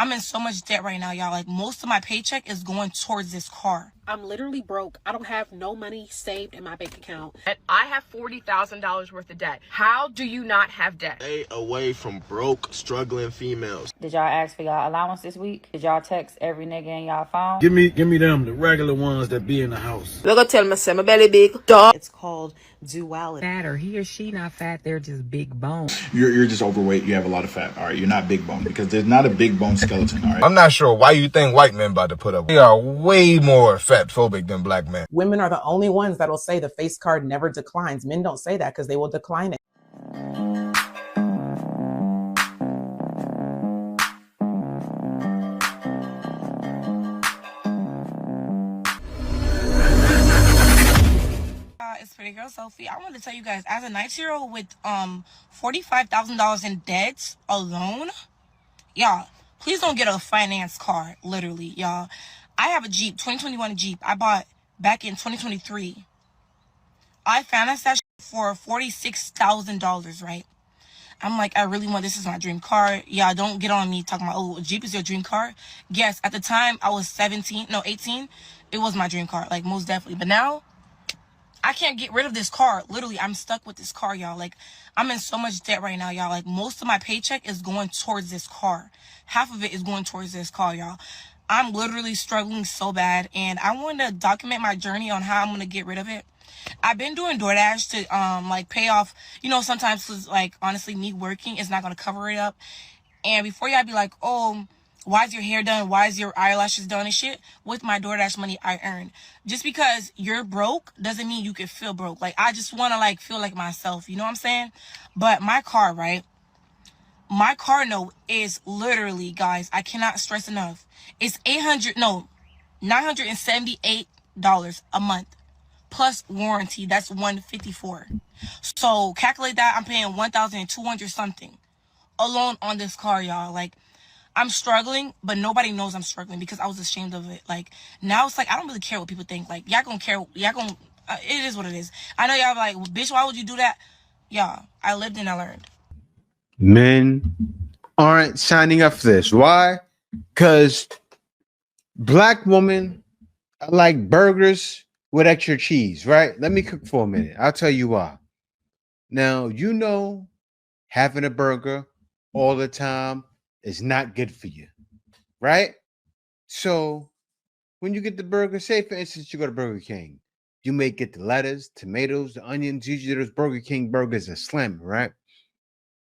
I'm in so much debt right now, y'all. Like, most of my paycheck is going towards this car. I'm literally broke. I don't have no money saved in my bank account. And I have $40,000 worth of debt. How do you not have debt? Stay away from broke, struggling females. Did y'all ask for y'all allowance this week? Did y'all text every nigga in y'all phone? Give me them, the regular ones that be in the house. Look, I tell myself, my belly big, dog. It's called duality. Fat or he or she not fat, they're just big bone. You're just overweight. You have a lot of fat. All right, you're not big bone because there's not a big bone skeleton. All right. I'm not sure why you think white men about to put up. We are way more fat phobic than black men. Women are the only ones that'll say the face card never declines. Men don't say that because they will decline it. It's Pretty Girl Sophie. I want to tell you guys, as a 19-year-old with $45,000 in debt alone, y'all, please don't get a finance car. Literally, y'all. I have a Jeep, 2021 Jeep. I bought back in 2023. I financed that for $46,000, right? I'm like, I really want, this is my dream car. Yeah, don't get on me talking about, oh, Jeep is your dream car. Yes, at the time I was 18. It was my dream car, like, most definitely. But now I can't get rid of this car. Literally, I'm stuck with this car, y'all. Like, I'm in so much debt right now, y'all. Like, most of my paycheck is going towards this car. Half of it is going towards this car, y'all. I'm literally struggling so bad, and I want to document my journey on how I'm going to get rid of it. I've been doing DoorDash to, like, pay off, you know, sometimes, 'cause, like, honestly, me working is not going to cover it up. And before y'all be like, oh, why is your hair done? Why is your eyelashes done and shit? With my DoorDash money I earned. Just because you're broke doesn't mean you can feel broke. Like, I just want to, like, feel like myself. You know what I'm saying? But my car, right? My car note is literally, guys, I cannot stress enough. It's $978 a month. Plus warranty, that's $154. So calculate that, I'm paying $1,200 something alone on this car, y'all. Like, I'm struggling, but nobody knows I'm struggling because I was ashamed of it. Like, now it's like, I don't really care what people think. Like, y'all gonna care, it is what it is. I know y'all like, bitch, why would you do that? Y'all, I lived and I learned. Men aren't signing up for this. Why? Because black women like burgers with extra cheese, right? Let me cook for a minute. I'll tell you why. Now, you know, having a burger all the time is not good for you, right? So when you get the burger, say for instance, you go to Burger King, you may get the lettuce, tomatoes, the onions. Usually those Burger King burgers are slim, right?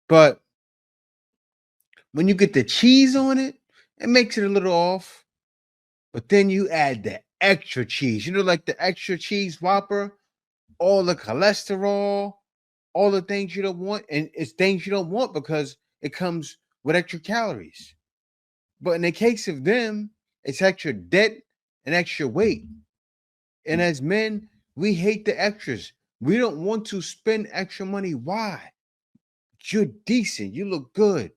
But when you get the cheese on it, it makes it a little off. But then you add the extra cheese, you know, like the extra cheese Whopper, all the cholesterol, all the things you don't want. And it's things you don't want because it comes with extra calories. But in the case of them, it's extra debt and extra weight. And as men, we hate the extras. We don't want to spend extra money. Why? You're decent. You look good.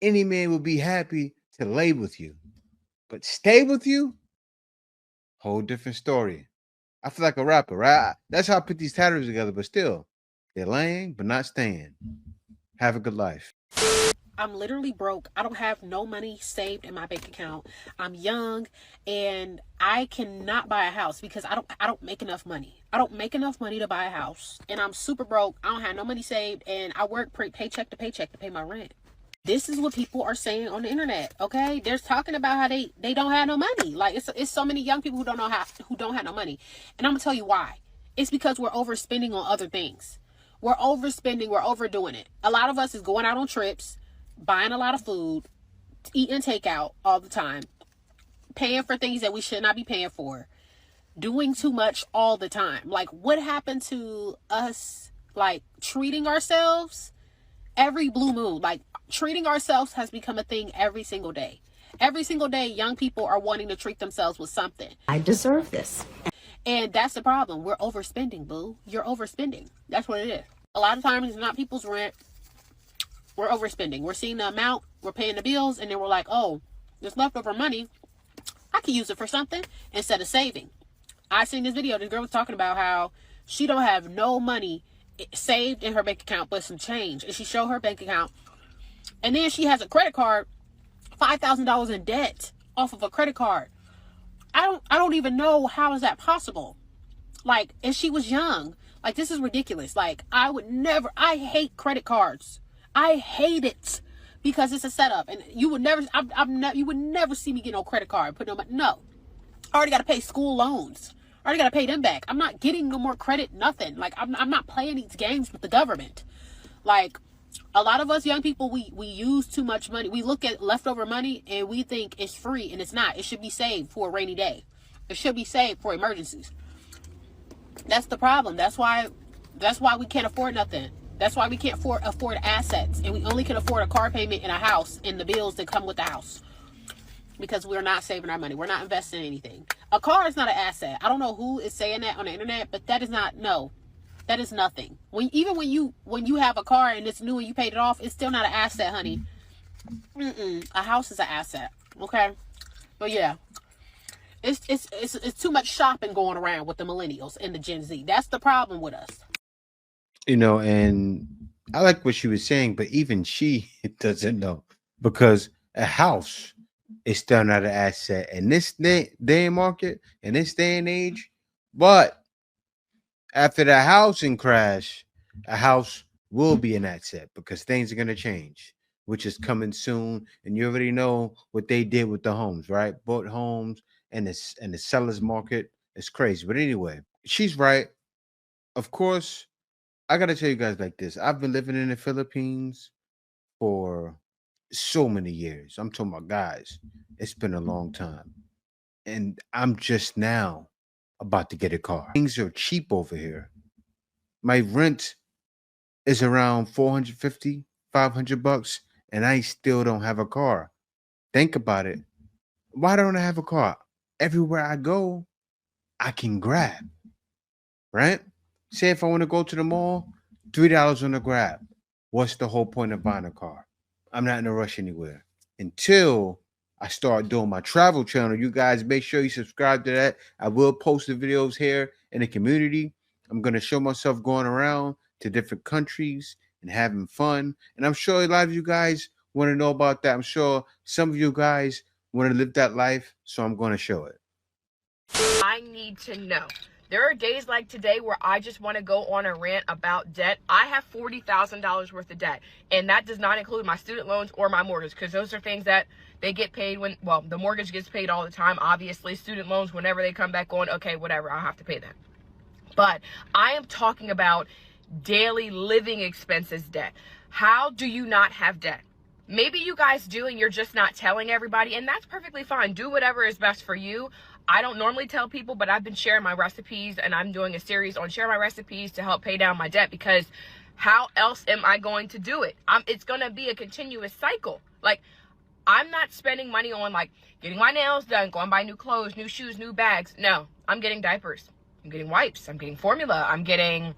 Any man would be happy to lay with you. But stay with you? Whole different story. I feel like a rapper, right? That's how I put these tattoos together, but still, they're laying, but not staying. Have a good life. I'm literally broke. I don't have no money saved in my bank account. I'm young and I cannot buy a house because I don't make enough money. I don't make enough money to buy a house. And I'm super broke. I don't have no money saved and I work paycheck to paycheck to pay my rent. This is what people are saying on the internet, okay? They're talking about how they don't have no money. Like, it's so many young people who don't have no money. And I'm gonna tell you why. It's because we're overspending on other things. We're overspending, we're overdoing it. A lot of us is going out on trips, buying a lot of food, eating takeout all the time, paying for things that we should not be paying for, doing too much all the time. Like, what happened to us, like, treating ourselves every blue moon? Like, treating ourselves has become a thing every single day. Every single day, young people are wanting to treat themselves with something. I deserve this. And that's the problem. We're overspending, boo. You're overspending. That's what it is. A lot of times, it's not people's rent. We're overspending. We're seeing the amount, we're paying the bills, and then we're like, oh, this leftover money, I can use it for something instead of saving. I seen this video. This girl was talking about how she don't have no money saved in her bank account but some change. And she showed her bank account. And then she has a credit card $5,000 in debt off of a credit card. I don't even know how is that possible. Like, and she was young. Like, this is ridiculous. Like, I hate credit cards. I hate it because it's a setup, and you would never see me get no credit card. No. I already got to pay school loans. I already got to pay them back. I'm not getting no more credit, nothing. Like, I'm not playing these games with the government. Like, a lot of us young people, we use too much money. We look at leftover money and we think it's free, and it's not. It should be saved for a rainy day. It should be saved for emergencies. That's the problem. That's why we can't afford nothing. That's why we can't afford assets, and we only can afford a car payment and a house and the bills that come with the house, because we're not saving our money. We're not investing in anything. A car is not an asset. I don't know who is saying that on the internet, but that is not, no. That is nothing. When you have a car and it's new and you paid it off, it's still not an asset, honey. A house is an asset. Okay? But yeah. It's too much shopping going around with the millennials and the Gen Z. That's the problem with us. You know, and I like what she was saying, but even she doesn't know, because a house is still not an asset in this day and market, in this day and age. But after the housing crash, a house will be an asset because things are going to change, which is coming soon. And you already know what they did with the homes, right? Bought homes, and the seller's market is crazy. But anyway, she's right. Of course, I got to tell you guys like this. I've been living in the Philippines for so many years. I'm talking about, guys, it's been a long time. And I'm just now about to get a car. Things are cheap over here. My rent is around $450, $500, and I still don't have a car. Think about it. Why don't I have a car? Everywhere I go, I can grab, right? Say if I want to go to the mall, $3 on the grab. What's the whole point of buying a car? I'm not in a rush anywhere until I start doing my travel channel. You guys make sure you subscribe to that. I will post the videos here in the community. I'm going to show myself going around to different countries and having fun. And I'm sure a lot of you guys want to know about that. I'm sure some of you guys want to live that life, so I'm going to show it. I need to know. There are days like today where I just want to go on a rant about debt. I have $40,000 worth of debt, and that does not include my student loans or my mortgage, because those are things that they get paid when, well, the mortgage gets paid all the time. Obviously, student loans, whenever they come back on, okay, whatever, I'll have to pay that. But I am talking about daily living expenses debt. How do you not have debt? Maybe you guys do and you're just not telling everybody, and that's perfectly fine. Do whatever is best for you. I don't normally tell people, but I've been sharing my recipes, and I'm doing a series on share my recipes to help pay down my debt, because how else am I going to do it? It's going to be a continuous cycle. Like, I'm not spending money on like getting my nails done, going buy new clothes, new shoes, new bags. No, I'm getting diapers. I'm getting wipes. I'm getting formula. I'm getting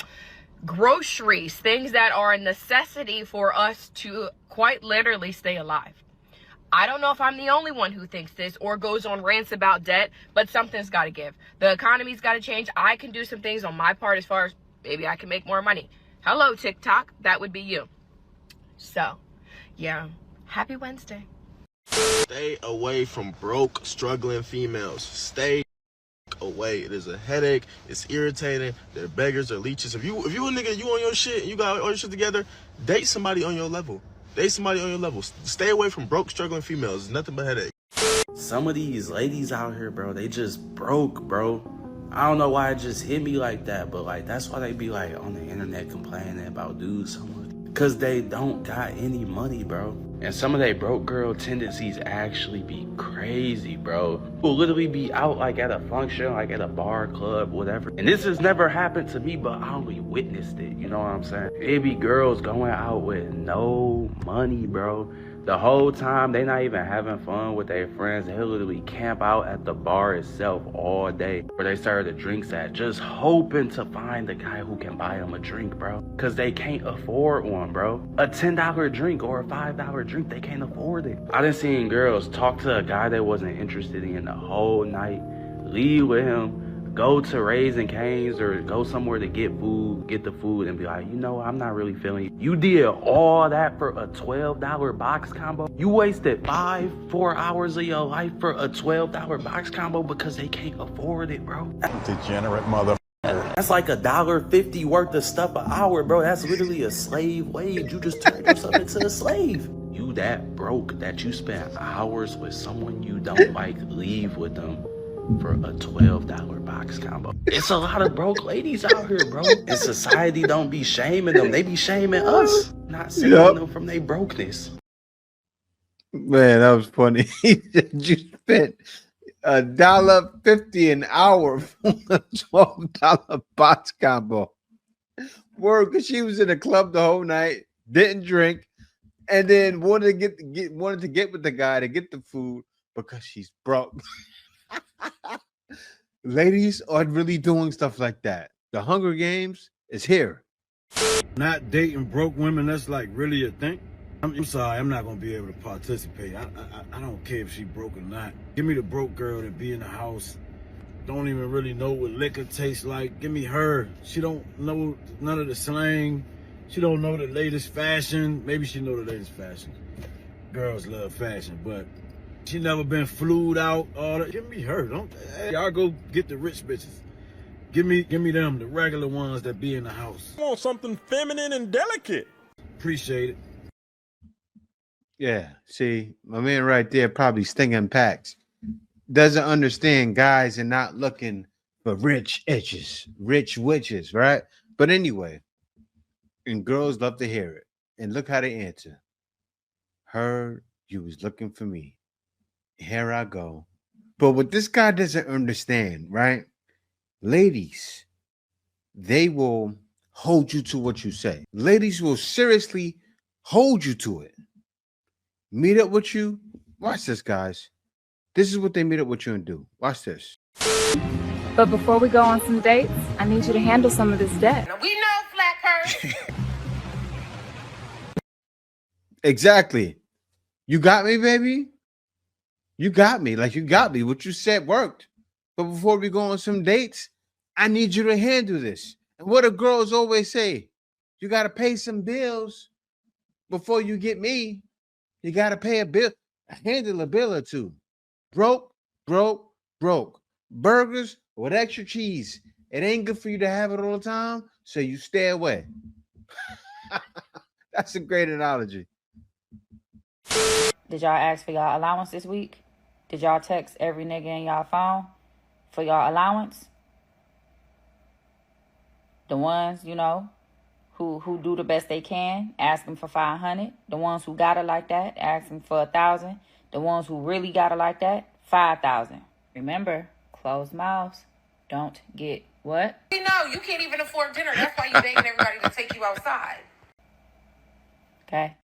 groceries, things that are a necessity for us to quite literally stay alive. I don't know if I'm the only one who thinks this or goes on rants about debt, but something's got to give. The economy's got to change. I can do some things on my part as far as maybe I can make more money. Hello, TikTok. That would be you. So, yeah. Happy Wednesday. Stay away from broke, struggling females. Stay away. It is a headache. It's irritating. They're beggars. They're leeches. If you a nigga, you on your shit, and you got all your shit together, date somebody on your level. Date somebody on your level. Stay away from broke, struggling females. It's nothing but headache. Some of these ladies out here, bro, they just broke, bro. I don't know why it just hit me like that, but like that's why they be like on the internet complaining about dudes so much. Cause they don't got any money, bro. And some of they broke girl tendencies actually be crazy, bro. Will literally be out like at a function, like at a bar, club, whatever. And this has never happened to me, but I only witnessed it, you know what I'm saying? It be girls going out with no money, bro. The whole time, they not even having fun with their friends. They literally camp out at the bar itself all day where they serve the drinks at, just hoping to find the guy who can buy them a drink, bro. Because they can't afford one, bro. A $10 drink or a $5 drink, they can't afford it. I done seen girls talk to a guy they wasn't interested in the whole night, leave with him, go to Raising Cane's or go somewhere to get the food and be like, you know, I'm not really feeling it. You did all that for a $12 box combo? You wasted 4 hours of your life for a $12 box combo because they can't afford it, bro. Degenerate mother. That's like $1.50 worth of stuff an hour, bro. That's literally a slave wage. You just turned yourself into a slave. You that broke that you spent hours with someone you don't like, leave with them for a $12 box combo. It's a lot of broke ladies out here, bro. And society don't be shaming them. They be shaming us, not saving them from their brokenness. Man, that was funny. You spent $1.50 an hour for a $12 box combo. Word, because she was in the club the whole night, didn't drink, and then wanted to get with the guy to get the food because she's broke. Ladies are really doing stuff like that. The Hunger Games is here. Not dating broke women, that's like really a thing. I'm sorry, I'm not gonna be able to participate. I don't care if she broke or not. Give me the broke girl that be in the house, don't even really know what liquor tastes like. Give me her. She don't know none of the slang. She don't know the latest fashion. Maybe she know the latest fashion. Girls love fashion, but she never been flued out. All that. Give me her. Don't y'all go get the rich bitches. Give me them, the regular ones that be in the house. I want something feminine and delicate. Appreciate it. Yeah, see, my man right there probably stinging packs. Doesn't understand guys are not looking for rich itches, rich witches, right? But anyway, and girls love to hear it. And look how they answer. Heard you was looking for me. Here I go. But what this guy doesn't understand, right? Ladies, they will hold you to what you say. Ladies will seriously hold you to it. Meet up with you. Watch this, guys. This is what they meet up with you and do. Watch this. But before we go on some dates, I need you to handle some of this debt. We know, Flat Purse. Exactly. You got me, baby? You got me. Like, you got me. What you said worked. But before we go on some dates, I need you to handle this. And what do girls always say? You got to pay some bills before you get me. You got to pay a bill. Handle a bill or two. Broke, broke, broke. Burgers with extra cheese. It ain't good for you to have it all the time, so you stay away. That's a great analogy. Did y'all ask for y'all allowance this week? Did y'all text every nigga in y'all phone for y'all allowance? The ones, you know, who do the best they can, ask them for 500. The ones who got it like that, ask them for 1,000. The ones who really got it like that, 5,000. Remember, closed mouths don't get what? We know you can't even afford dinner. That's why you begging everybody to take you outside. Okay.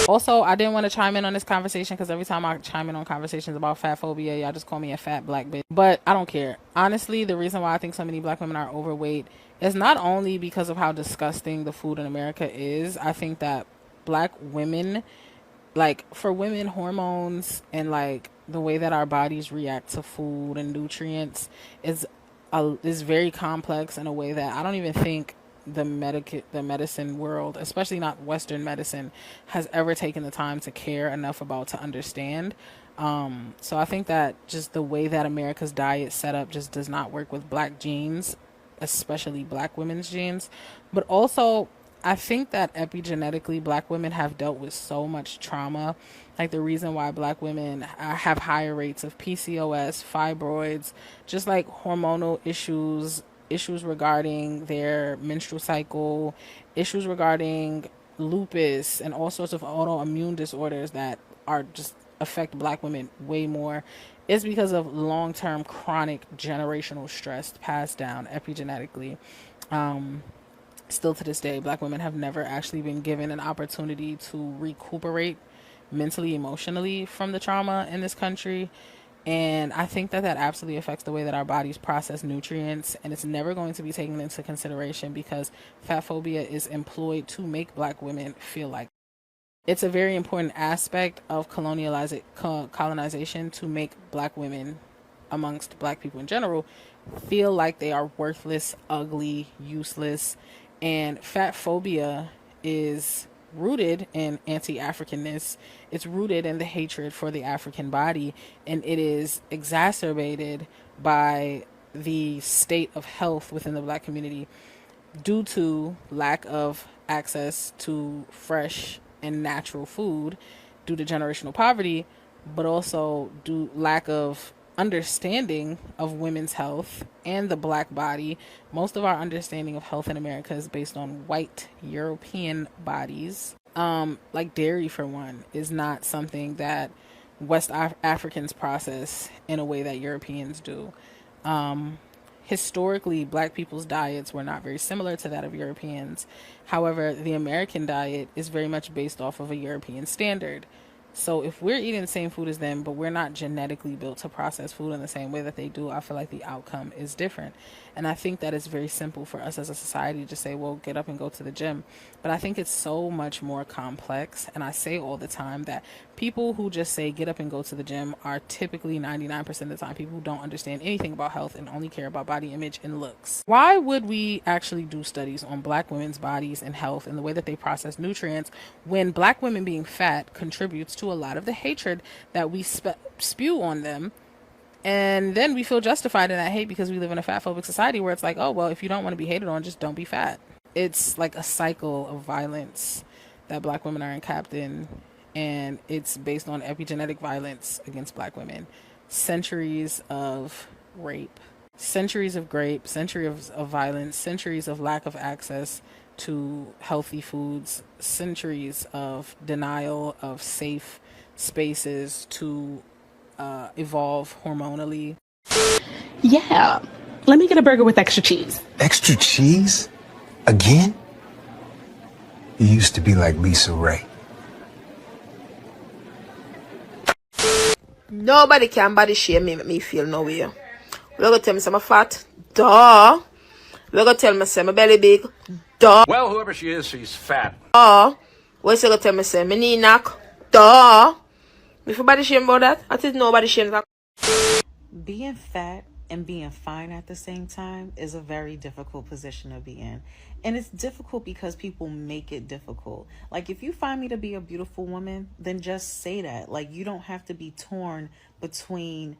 Also, I didn't want to chime in on this conversation because every time I chime in on conversations about fat phobia, y'all just call me a fat black bitch. But I don't care. Honestly, the reason why I think so many black women are overweight is not only because of how disgusting the food in America is. I think that black women, like for women, hormones and like the way that our bodies react to food and nutrients is very complex in a way that I don't even think the medicine world, especially not Western medicine, has ever taken the time to care enough about to understand. So I think that just the way that America's diet set up just does not work with black genes, especially black women's genes. But also, I think that epigenetically, black women have dealt with so much trauma. Like the reason why black women have higher rates of PCOS, fibroids, just like hormonal issues regarding their menstrual cycle, issues regarding lupus, and all sorts of autoimmune disorders that are just affect black women way more, is because of long-term chronic generational stress passed down epigenetically. Still to this day, black women have never actually been given an opportunity to recuperate mentally, emotionally from the trauma in this country. And I think that absolutely affects the way that our bodies process nutrients, and it's never going to be taken into consideration because fat phobia is employed to make black women feel like it's a very important aspect of colonization to make black women amongst black people in general feel like they are worthless, ugly, useless, and fat phobia is rooted in anti-Africanness. It's rooted in the hatred for the African body, and it is exacerbated by the state of health within the black community due to lack of access to fresh and natural food due to generational poverty, but also due lack of understanding of women's health and the black body. Most of our understanding of health in America is based on white European bodies. Like dairy, for one, is not something that West Africans process in a way that Europeans do. Historically, black people's diets were not very similar to that of Europeans. However, the American diet is very much based off of a European standard. So if we're eating the same food as them, but we're not genetically built to process food in the same way that they do, I feel like the outcome is different. And I think that it's very simple for us as a society to say, well, get up and go to the gym. But I think it's so much more complex. And I say all the time that people who just say get up and go to the gym are typically 99% of the time people who don't understand anything about health and only care about body image and looks. Why would we actually do studies on black women's bodies and health and the way that they process nutrients when black women being fat contributes to a lot of the hatred that we spew on them? And then we feel justified in that hate because we live in a fat phobic society where it's like, oh, well, if you don't want to be hated on, just don't be fat. It's like a cycle of violence that black women are encapped in, and it's based on epigenetic violence against black women. Centuries of rape, centuries of violence, centuries of lack of access to healthy foods, centuries of denial of safe spaces to evolve hormonally. Yeah, let me get a burger with extra cheese. Extra cheese? Again? You used to be like Lisa Ray. Nobody can body shame me, make me feel no way. You're gonna tell me I'm fat? Duh. You're gonna tell me my belly big? Duh. Well, whoever she is, she's fat. Duh. What's you gonna tell me my knee knock? Duh. If nobody shame about that, I think nobody shame that. Being fat and being fine at the same time is a very difficult position to be in. And it's difficult because people make it difficult. Like, if you find me to be a beautiful woman, then just say that. Like, you don't have to be torn between,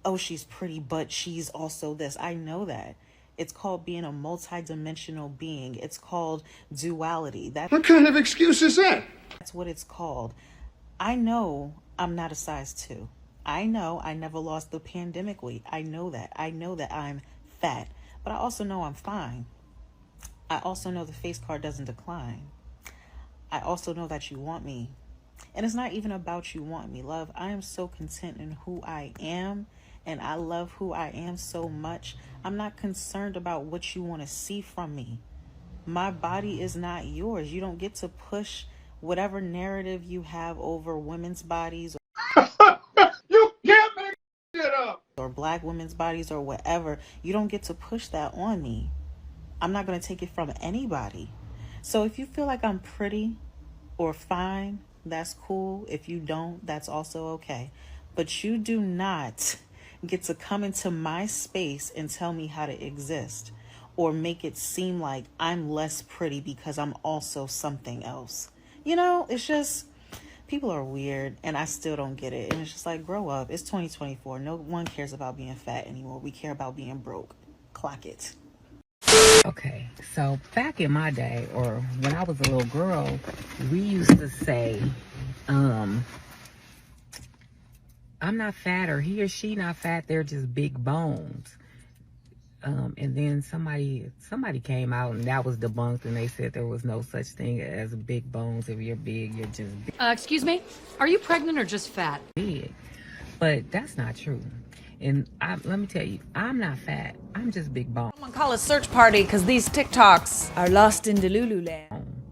oh, she's pretty, but she's also this. I know that. It's called being a multi-dimensional being. It's called duality. What kind of excuse is that? That's what it's called. I know I'm not a size 2. I know I never lost the pandemic weight. I know that. I know that I'm fat. But I also know I'm fine. I also know the face card doesn't decline. I also know that you want me. And it's not even about you want me, love. I am so content in who I am. And I love who I am so much. I'm not concerned about what you want to see from me. My body is not yours. You don't get to push whatever narrative you have over women's bodies You can't make shit up. or black women's bodies or whatever. You don't get to push that on me. I'm not going to take it from anybody. So if you feel like I'm pretty or fine, that's cool. If you don't, that's also okay. But you do not get to come into my space and tell me how to exist or make it seem like I'm less pretty because I'm also something else. You know, it's just, people are weird and I still don't get it. And it's just like, grow up. It's 2024. No one cares about being fat anymore. We care about being broke. Clock it. Okay, so back in my day, or when I was a little girl, we used to say, I'm not fat, or he or she not fat, they're just big bones. And then somebody came out and that was debunked, and they said there was no such thing as big bones. If you're big, you're just big. Excuse me, are you pregnant or just fat? Big. But that's not true. And let me tell you, I'm not fat. I'm just big bone. Someone call a search party because these TikToks are lost in Delulu land.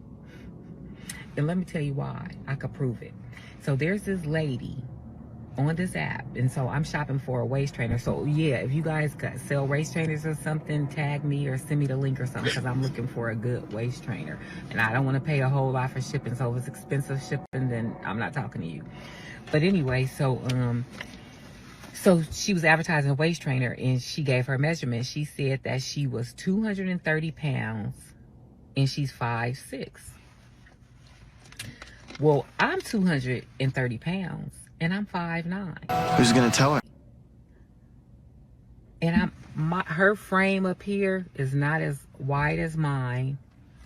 And let me tell you why. I could prove it. So there's this lady on this app, and so I'm shopping for a waist trainer. So yeah, if you guys sell waist trainers or something, tag me or send me the link or something, because I'm looking for a good waist trainer. And I don't want to pay a whole lot for shipping. So if it's expensive shipping, then I'm not talking to you. But anyway, so So she was advertising a waist trainer and she gave her measurement. She said that she was 230 pounds and she's 5'6". Well, I'm 230 pounds and I'm 5'9". Who's gonna tell her? And her frame up here is not as wide as mine.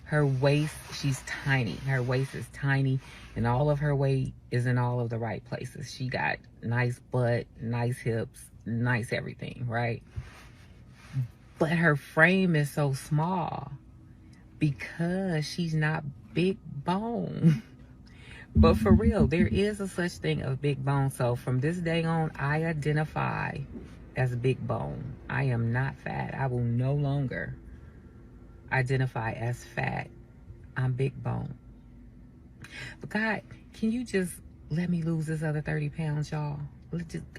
Her waist, she's tiny. Her waist is tiny, and all of her weight is in all of the right places. She got nice butt, nice hips, nice everything, right? But her frame is so small because she's not big bone. But for real, there is a such thing of big bone. So from this day on, I identify as big bone. I am not fat. I will no longer identify as fat. I'm big bone. But God, can you just let me lose this other 30 pounds, y'all?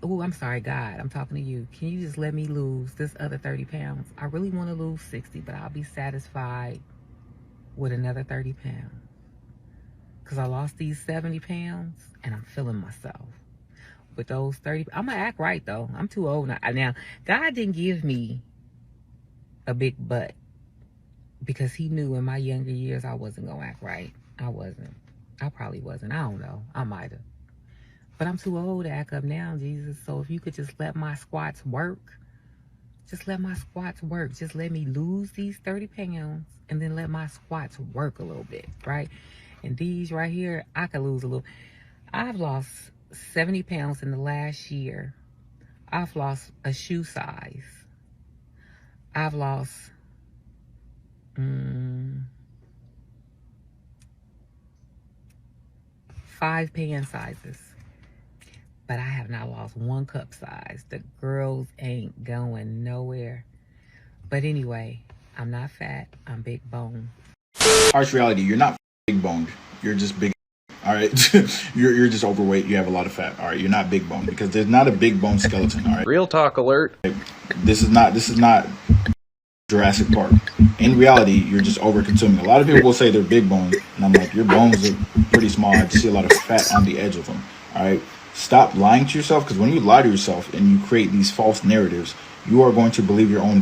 Oh, I'm sorry, God. I'm talking to you. Can you just let me lose this other 30 pounds? I really want to lose 60, but I'll be satisfied with another 30 pounds. Because I lost these 70 pounds and I'm feeling myself. With those 30, I'm going to act right, though. I'm too old now. Now, God didn't give me a big butt because he knew in my younger years I wasn't going to act right. I wasn't. I probably wasn't. I don't know. I might have. But I'm too old to act up now, Jesus. So if you could just let my squats work, just let my squats work. Just let me lose these 30 pounds and then let my squats work a little bit, right? And these right here, I could lose a little. I've lost 70 pounds in the last year. I've lost a shoe size. I've lost 5 pant sizes. But I have not lost 1 cup size. The girls ain't going nowhere. But anyway, I'm not fat. I'm big bone. Harsh reality, you're not big boned. You're just big. All right, you're just overweight. You have a lot of fat. All right, you're not big bone because there's not a big bone skeleton. All right. Real talk alert. This is not Jurassic Park. In reality, you're just over consuming. A lot of people will say they're big boned, and I'm like, your bones are pretty small. I just see a lot of fat on the edge of them. All right. Stop lying to yourself, because when you lie to yourself and you create these false narratives, you are going to believe your own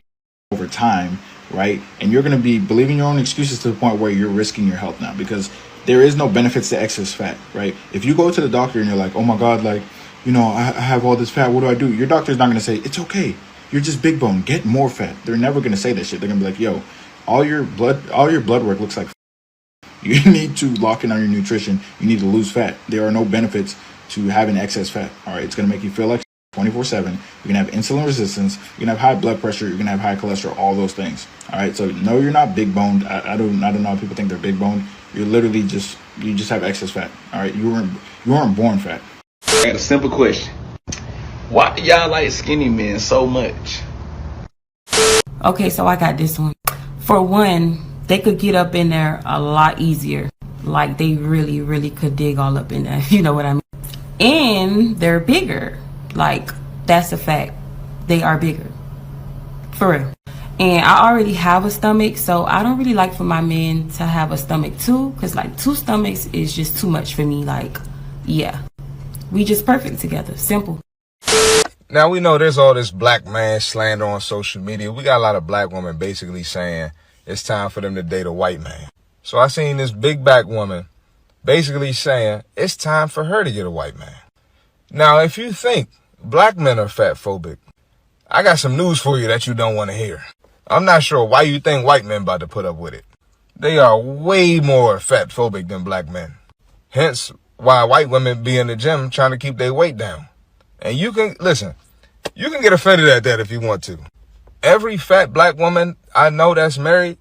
over time, right? And you're going to be believing your own excuses to the point where you're risking your health now, because there is no benefits to excess fat, right? If you go to the doctor and you're like, oh my God, like, you know, I have all this fat, what do? Your doctor's not going to say, it's okay, you're just big bone, get more fat. They're never going to say that shit. They're going to be like, yo, all your blood work looks like you need to lock in on your nutrition. You need to lose fat. There are no benefits to having excess fat. All right, it's going to make you feel like 24/7. You're going to have insulin resistance. You're going to have high blood pressure. You're going to have high cholesterol. All those things. All right, so no, you're not big boned. I don't know how people think they're big boned. You're literally just have excess fat. All right, you weren't born fat. I got a simple question. Why do y'all like skinny men so much? Okay, so I got this one. For one, they could get up in there a lot easier. Like they really, really could dig all up in there. You know what I mean? And they're bigger. Like, that's a fact. They are bigger. For real. And I already have a stomach, so I don't really like for my men to have a stomach too. Because, like, 2 stomachs is just too much for me. Like, yeah. We just perfect together. Simple. Now, we know there's all this black man slander on social media. We got a lot of black women basically saying it's time for them to date a white man. So I seen this big back woman basically saying it's time for her to get a white man. Now, if you think black men are fat phobic, I got some news for you that you don't want to hear. I'm not sure why you think white men about to put up with it. They are way more fat phobic than black men. Hence why white women be in the gym trying to keep their weight down. And you can, listen, you can get offended at that if you want to. Every fat black woman I know that's married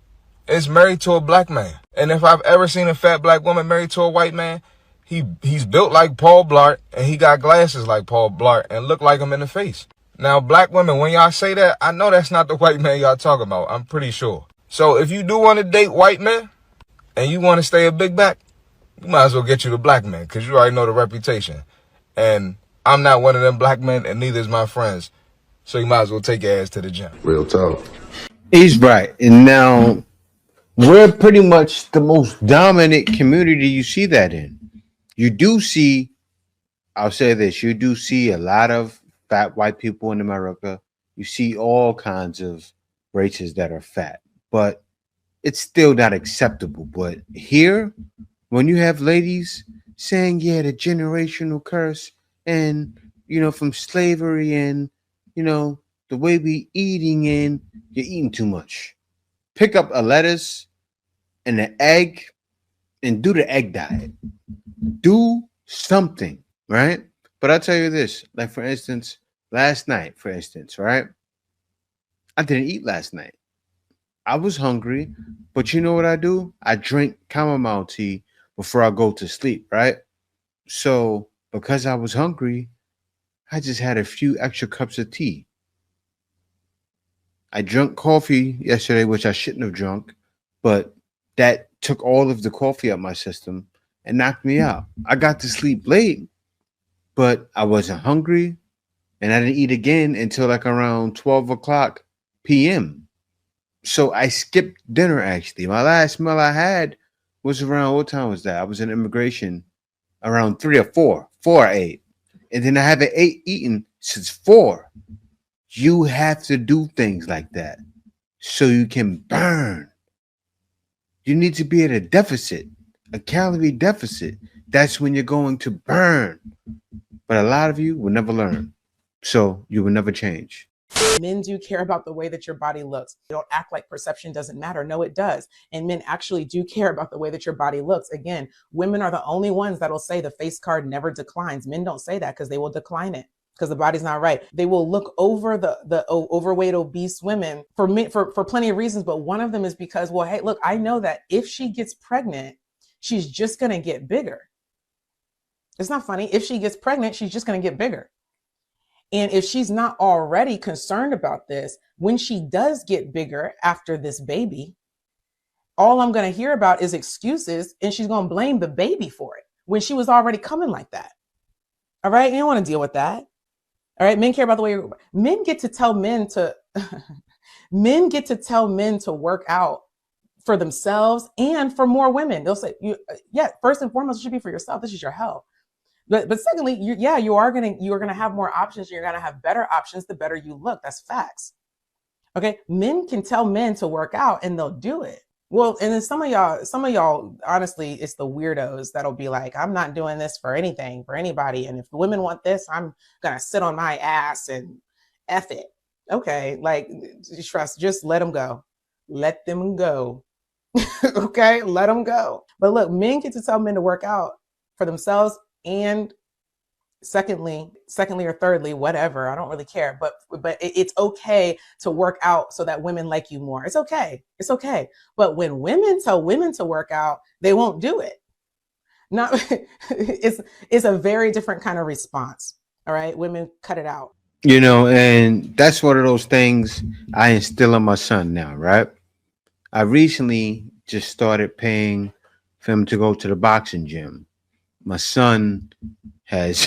is married to a black man. And if I've ever seen a fat black woman married to a white man, he's built like Paul Blart and he got glasses like Paul Blart and look like him in the face. Now, black women, when y'all say that, I know that's not the white man y'all talking about. I'm pretty sure. So if you do want to date white men and you want to stay a big back, you might as well get you the black man because you already know the reputation. And I'm not one of them black men and neither is my friends. So you might as well take your ass to the gym. Real talk. He's right. And now we're pretty much the most dominant community you see that in. You do see, I'll say this, you do see a lot of fat white people in America. You see all kinds of races that are fat, but it's still not acceptable. But here, when you have ladies saying, yeah, the generational curse and, from slavery and, you know, the way we eating and you're eating too much. Pick up a lettuce and an egg and do the egg diet. Do something, right? But I'll tell you this, like for instance, last night, for instance, right? I didn't eat last night. I was hungry, but you know what I do? I drink chamomile tea before I go to sleep, right? So because I was hungry, I just had a few extra cups of tea. I drank coffee yesterday, which I shouldn't have drunk, but that took all of the coffee out my system and knocked me out. I got to sleep late, but I wasn't hungry and I didn't eat again until like around 12 o'clock p.m. So I skipped dinner actually. My last meal I had was around, what time was that? I was in immigration around 3 or 4. 4 I ate. And then I haven't eaten since 4. You have to do things like that so you can burn. You need to be at a deficit, a calorie deficit. That's when you're going to burn. But a lot of you will never learn. So you will never change. Men do care about the way that your body looks. You don't act like perception doesn't matter. No, it does. And men actually do care about the way that your body looks. Again, women are the only ones that'll say the face card never declines. Men don't say that because they will decline it because the body's not right. They will look over the overweight, obese women for plenty of reasons. But one of them is because, well, hey, look, I know that if she gets pregnant, she's just going to get bigger. It's not funny. If she gets pregnant, she's just going to get bigger. And if she's not already concerned about this, when she does get bigger after this baby, all I'm going to hear about is excuses, and she's going to blame the baby for it when she was already coming like that. All right. You don't want to deal with that. All right. Men care about the way men get to tell men to men get to tell men to work out for themselves and for more women. They'll say, yeah, first and foremost, it should be for yourself. This is your health. But secondly, you are gonna have more options. You're gonna have better options the better you look. That's facts. Okay, men can tell men to work out and they'll do it. Well, and then some of y'all, honestly, it's the weirdos that'll be like, I'm not doing this for anything, for anybody. And if the women want this, I'm gonna sit on my ass and F it. Okay, like trust, just let them go. Let them go. Okay, let them go. But look, men get to tell men to work out for themselves. And secondly or thirdly, whatever, I don't really care, but it's okay to work out so that women like you more. It's okay. But when women tell women to work out, they won't do it. Not it's a very different kind of response. All right, women, cut it out. And that's one of those things I instill in my son now, right? I recently just started paying for him to go to the boxing gym. My son has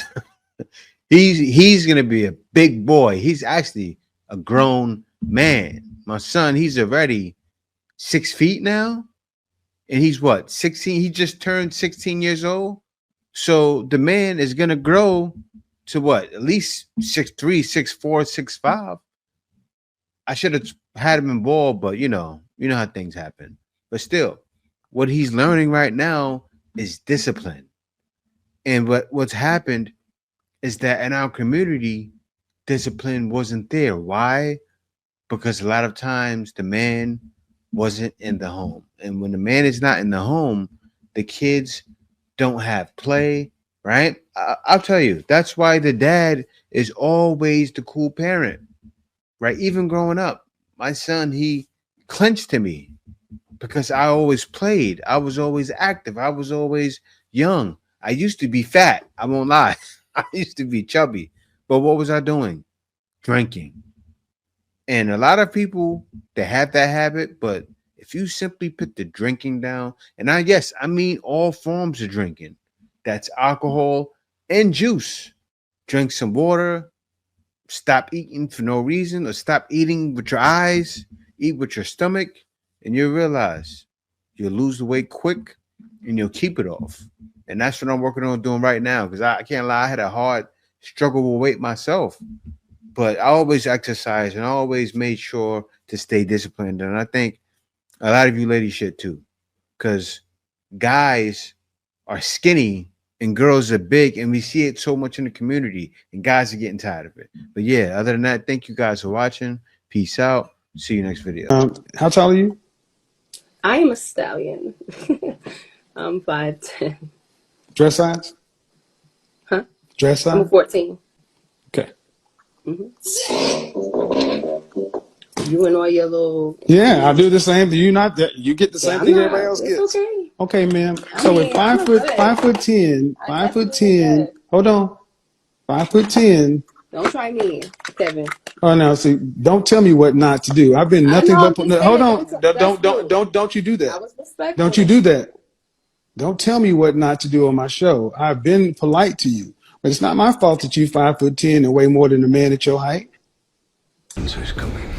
he's gonna be a big boy. He's actually a grown man. My son, he's already 6 feet now, and he's what, 16? He just turned 16 years old. So the man is gonna grow to what, at least 6'3", 6'4", 6'5". I should have had him in ball, but you know how things happen. But still, what he's learning right now is discipline. And what's happened is that in our community, discipline wasn't there. Why? Because a lot of times the man wasn't in the home. And when the man is not in the home, the kids don't have play, right? I'll tell you, that's why the dad is always the cool parent, right? Even growing up, my son, he clenched to me because I always played. I was always active. I was always young. I used to be fat. I won't lie. I used to be chubby. But what was I doing? Drinking. And a lot of people, they have that habit. But if you simply put the drinking down, and I mean all forms of drinking. That's alcohol and juice. Drink some water. Stop eating for no reason, or stop eating with your eyes. Eat with your stomach. And you'll realize you'll lose the weight quick and you'll keep it off. And that's what I'm working on doing right now. Because I can't lie, I had a hard struggle with weight myself, but I always exercise and I always made sure to stay disciplined. And I think a lot of you ladies should too, because guys are skinny and girls are big, and we see it so much in the community, and guys are getting tired of it. But yeah, other than that, thank you guys for watching. Peace out. See you next video. How tall are you? I am a stallion. I'm 5'10". Dress size? Huh? Dress size? I'm a 14. Okay. You and all your little... Yeah, I do the same. Do you not? You get the Yeah, same I'm thing not. everybody else It's gets. okay. Okay, ma'am. I So mean, at 5 I'm foot, good. 5'10", I 5'10". definitely good. Hold on, 5'10". Don't try me, Kevin. Oh no! See, don't tell me what not to do. I've been I nothing know, but. I'm just Hold saying, on! that's cool. Don't you do I that? was respectful. Don't you do that? Don't tell me what not to do on my show. I've been polite to you, but it's not my fault that you 5'10" and weigh more than a man at your height. Answer's coming.